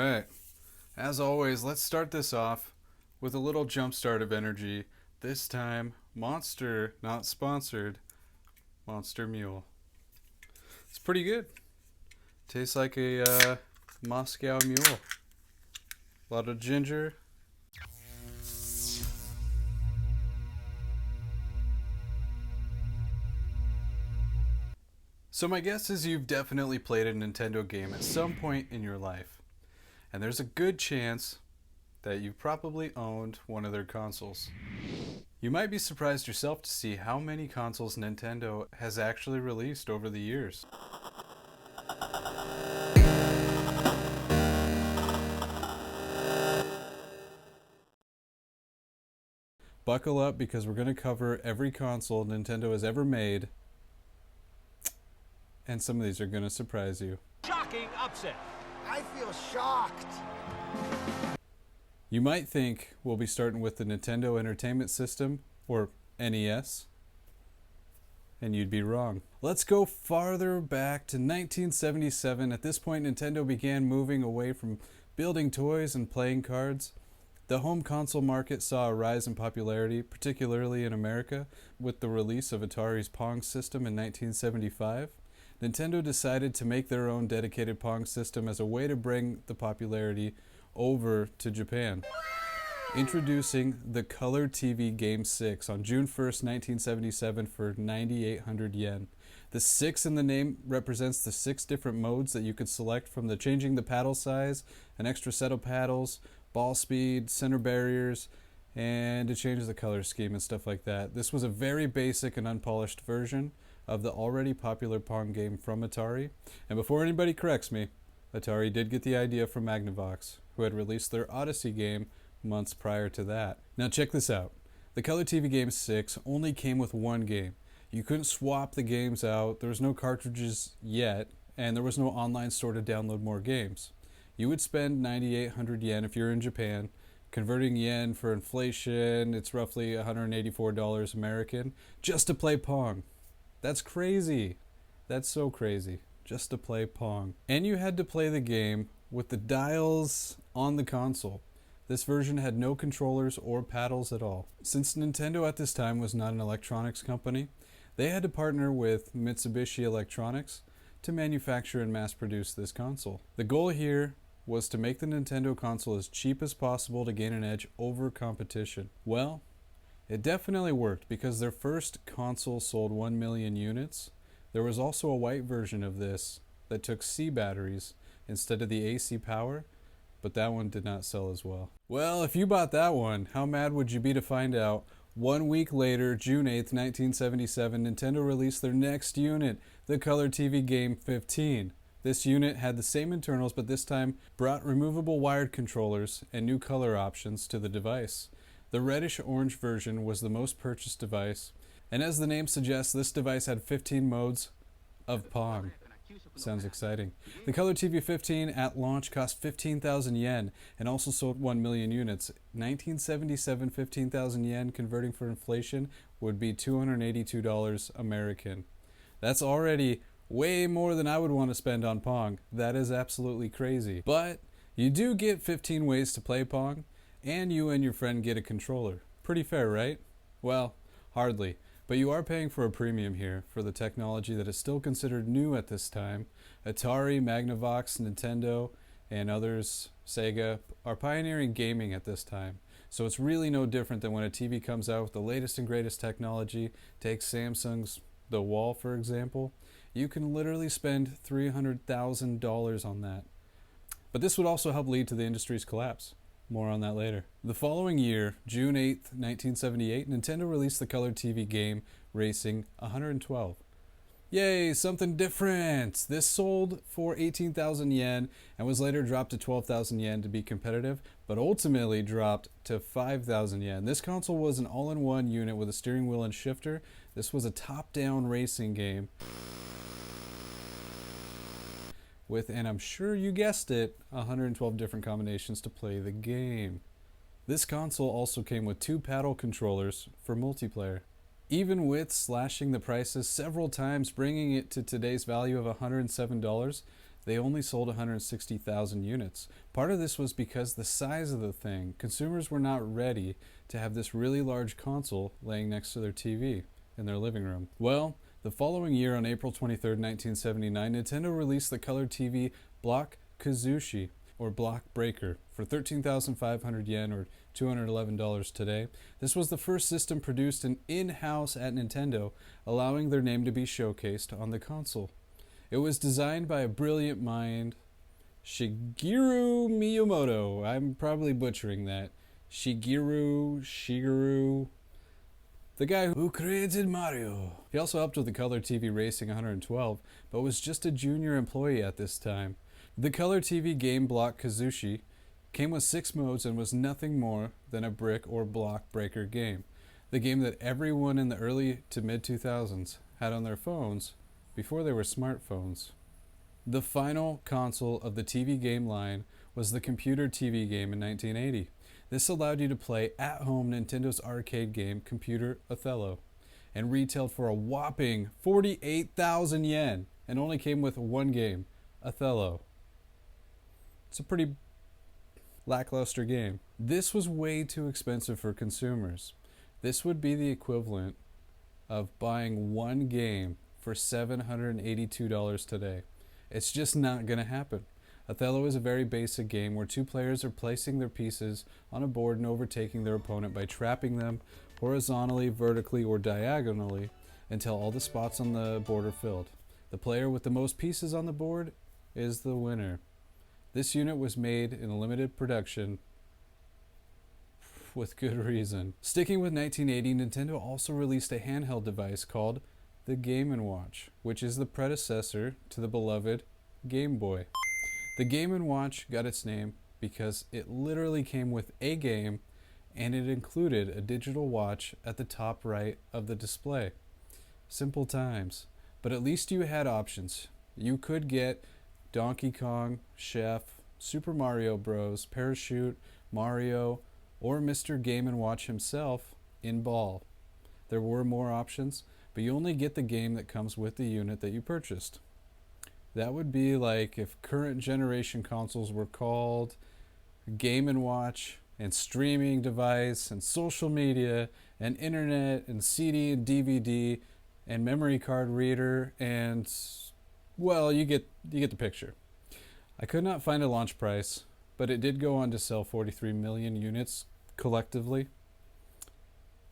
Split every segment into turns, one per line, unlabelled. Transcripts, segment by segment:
right. As always, let's start this off with a little jumpstart of energy. This time, Monster, not sponsored, Monster Mule. It's pretty good. Tastes like a Moscow Mule. A lot of ginger. So my guess is you've definitely played a Nintendo game at some point in your life. And there's a good chance that you've probably owned one of their consoles. You might be surprised yourself to see how many consoles Nintendo has actually released over the years. Buckle up because we're going to cover every console Nintendo has ever made, and some of these are going to surprise you.
Shocking upset.
I feel shocked.
You might think we'll be starting with the Nintendo Entertainment System, or NES, and you'd be wrong. Let's go farther back to 1977. At this point, Nintendo began moving away from building toys and playing cards. The home console market saw a rise in popularity, particularly in America, with the release of Atari's Pong system in 1975. Nintendo decided to make their own dedicated Pong system as a way to bring the popularity over to Japan. Introducing the Color TV Game 6 on June 1st, 1977 for 9,800 yen. The 6 in the name represents the 6 different modes that you could select from the changing the paddle size, an extra set of paddles, ball speed, center barriers, and it changes the color scheme and stuff like that. This was a very basic and unpolished version of the already popular Pong game from Atari. And before anybody corrects me, Atari did get the idea from Magnavox, who had released their Odyssey game months prior to that. Now check this out. The Color TV Game 6 only came with one game. You couldn't swap the games out, there was no cartridges yet, and there was no online store to download more games. You would spend 9,800 yen if you're in Japan. Converting yen for inflation, it's roughly $184 American, just to play Pong. That's crazy. That's so crazy. Just to play Pong. And you had to play the game with the dials on the console. This version had no controllers or paddles at all. Since Nintendo at this time was not an electronics company, they had to partner with Mitsubishi Electronics to manufacture and mass produce this console. The goal here was to make the Nintendo console as cheap as possible to gain an edge over competition. Well, it definitely worked because their first console sold 1 million units. There was also a white version of this that took C batteries instead of the AC power, but that one did not sell as well. Well, if you bought that one, how mad would you be to find out 1 week later, June 8th, 1977, Nintendo released their next unit, the Color TV Game 15. This unit had the same internals, but this time brought removable wired controllers and new color options to the device. The reddish-orange version was the most purchased device, and as the name suggests, this device had 15 modes of Pong. Sounds exciting. The Color TV 15 at launch cost 15,000 yen and also sold 1 million units. 1977, 15,000 yen converting for inflation would be $282 American. That's already way more than I would want to spend on Pong. That is absolutely crazy. But you do get 15 ways to play Pong, and you and your friend get a controller. Pretty fair, right? Well, hardly. But you are paying for a premium here for the technology that is still considered new at this time. Atari, Magnavox, Nintendo, and others, Sega, are pioneering gaming at this time. So it's really no different than when a TV comes out with the latest and greatest technology. Take Samsung's The Wall, for example. You can literally spend $300,000 on that. But this would also help lead to the industry's collapse. More on that later. The following year, June 8th, 1978, Nintendo released the Color TV game Racing 112. Yay, something different! This sold for 18,000 yen and was later dropped to 12,000 yen to be competitive, but ultimately dropped to 5,000 yen. This console was an all-in-one unit with a steering wheel and shifter. This was a top-down racing game with, and I'm sure you guessed it, 112 different combinations to play the game. This console also came with 2 paddle controllers for multiplayer. Even with slashing the prices several times, bringing it to today's value of $107, they only sold 160,000 units. Part of this was because the size of the thing. Consumers were not ready to have this really large console laying next to their TV in their living room. Well, the following year, on April 23rd, 1979, Nintendo released the color TV Block Kazushi, or Block Breaker, for 13,500 yen, or $211 today. This was the first system produced in-house at Nintendo, allowing their name to be showcased on the console. It was designed by a brilliant mind, Shigeru Miyamoto. I'm probably butchering that. Shigeru, the guy who created Mario. He also helped with the Color TV Racing 112, but was just a junior employee at this time. The Color TV game Block Kazushi came with 6 modes and was nothing more than a brick or block breaker game. The game that everyone in the early to mid 2000s had on their phones before they were smartphones. The final console of the TV game line was the computer TV game in 1980. This allowed you to play at-home Nintendo's arcade game Computer Othello, and retailed for a whopping 48,000 yen, and only came with one game, Othello. It's a pretty lackluster game. This was way too expensive for consumers. This would be the equivalent of buying one game for $782 today. It's just not going to happen. Othello is a very basic game where 2 players are placing their pieces on a board and overtaking their opponent by trapping them horizontally, vertically, or diagonally until all the spots on the board are filled. The player with the most pieces on the board is the winner. This unit was made in a limited production with good reason. Sticking with 1980, Nintendo also released a handheld device called the Game & Watch, which is the predecessor to the beloved Game Boy. The Game & Watch got its name because it literally came with a game, and it included a digital watch at the top right of the display. Simple times. But at least you had options. You could get Donkey Kong, Chef, Super Mario Bros., Parachute, Mario, or Mr. Game & Watch himself in ball. There were more options, but you only get the game that comes with the unit that you purchased. That would be like if current generation consoles were called Game & Watch and streaming device and social media and internet and CD and DVD and memory card reader and, well, you get the picture. I could not find a launch price, but it did go on to sell 43 million units collectively.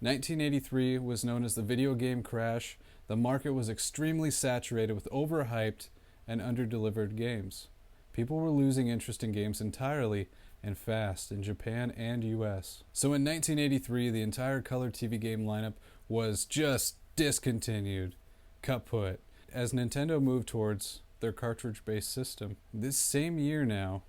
1983 was known as the video game crash. The market was extremely saturated with overhyped and underdelivered games. People were losing interest in games entirely and fast in Japan and US. So in 1983, the entire color TV game lineup was just discontinued, kaput, as Nintendo moved towards their cartridge-based system. This same year now,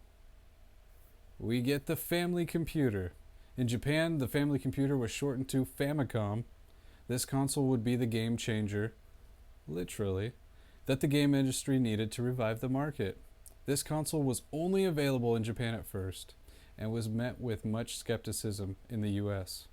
we get the Family Computer. In Japan, the Family Computer was shortened to Famicom. This console would be the game changer, literally, that the game industry needed to revive the market. This console was only available in Japan at first, and was met with much skepticism in the US.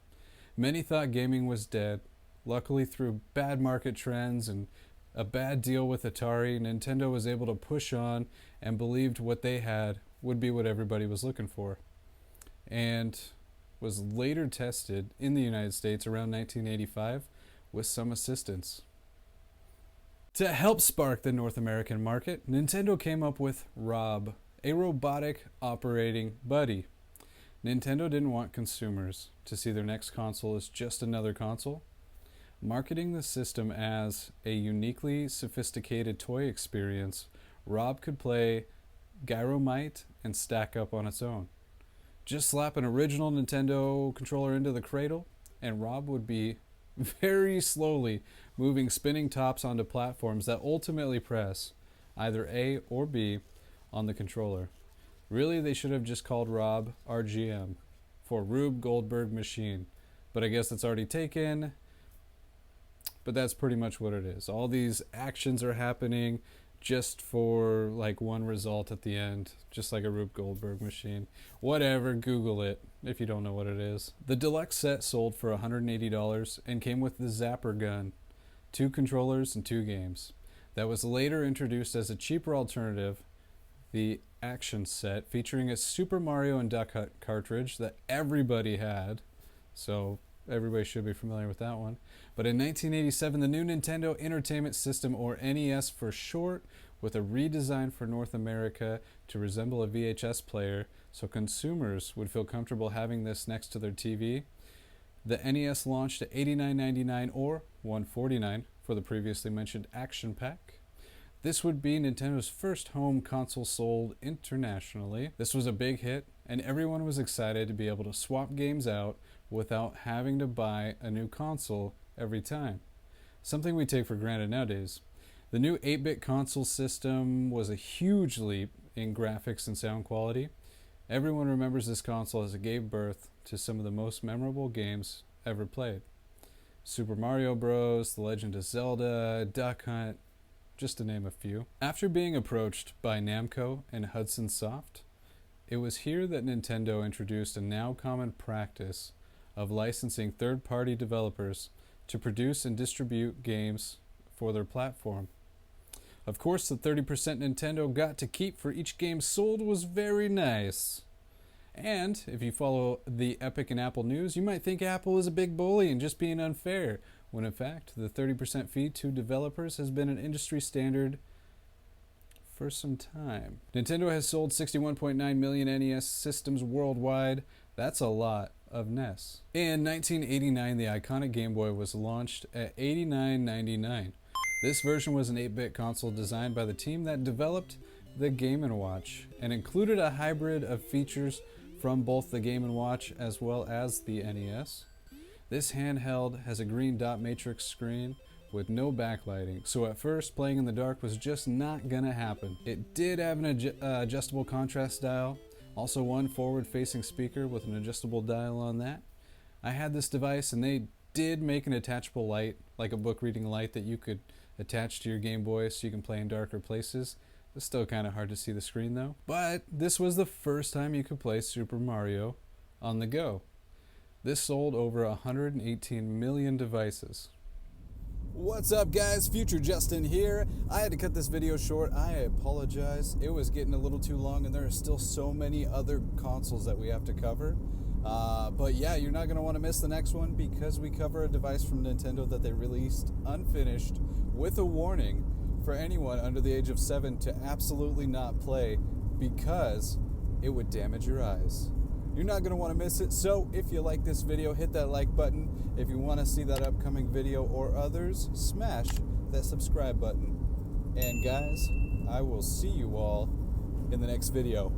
Many thought gaming was dead. Luckily, through bad market trends and a bad deal with Atari, Nintendo was able to push on and believed what they had would be what everybody was looking for, and was later tested in the United States around 1985 with some assistance. To help spark the North American market, Nintendo came up with Rob, a robotic operating buddy. Nintendo didn't want consumers to see their next console as just another console. Marketing the system as a uniquely sophisticated toy experience, Rob could play Gyromite and stack up on its own. Just slap an original Nintendo controller into the cradle, and Rob would be very slowly moving spinning tops onto platforms that ultimately press either A or B on the controller. Really, they should have just called Rob RGM for Rube Goldberg Machine, but I guess it's already taken. But that's pretty much what it is. All these actions are happening just for like one result at the end, just like a Rube Goldberg Machine. Whatever, Google it if you don't know what it is. The deluxe set sold for $180 and came with the Zapper gun, 2 controllers and 2 games. That was later introduced as a cheaper alternative the Action Set, featuring a Super Mario and Duck Hunt cartridge that everybody had. So everybody should be familiar with that one. But in 1987, the new Nintendo Entertainment System, or NES for short, with a redesign for North America to resemble a VHS player so consumers would feel comfortable having this next to their TV. The NES launched at $89.99 or $149 for the previously mentioned Action Pack. This would be Nintendo's first home console sold internationally. This was a big hit, and everyone was excited to be able to swap games out without having to buy a new console every time, something we take for granted nowadays. The new 8-bit console system was a huge leap in graphics and sound quality. Everyone remembers this console as it gave birth to some of the most memorable games ever played. Super Mario Bros., The Legend of Zelda, Duck Hunt, just to name a few. After being approached by Namco and Hudson Soft, it was here that Nintendo introduced a now common practice of licensing third-party developers to produce and distribute games for their platform. Of course, the 30% Nintendo got to keep for each game sold was very nice. And if you follow the Epic and Apple news, you might think Apple is a big bully and just being unfair, when in fact the 30% fee to developers has been an industry standard for some time. Nintendo has sold 61.9 million NES systems worldwide. That's a lot of NES. In 1989, the iconic Game Boy was launched at $89.99. This version was an 8-bit console designed by the team that developed the Game & Watch and included a hybrid of features from both the Game & Watch as well as the NES. This handheld has a green dot matrix screen with no backlighting, so at first playing in the dark was just not gonna happen. It did have an adjustable contrast dial, also one forward-facing speaker with an adjustable dial on that. I had this device and they did make an attachable light, like a book reading light that you could attach to your Game Boy so you can play in darker places. It's still kind of hard to see the screen though. But this was the first time you could play Super Mario on the go. This sold over 118 million devices. What's up guys, Future Justin here. I had to cut this video short, I apologize. It was getting a little too long and there are still so many other consoles that we have to cover. But yeah, you're not going to want to miss the next one because we cover a device from Nintendo that they released unfinished with a warning for anyone under the age of 7 to absolutely not play because it would damage your eyes. You're not going to want to miss it, so if you like this video, hit that like button. If you want to see that upcoming video or others, smash that subscribe button. And guys, I will see you all in the next video.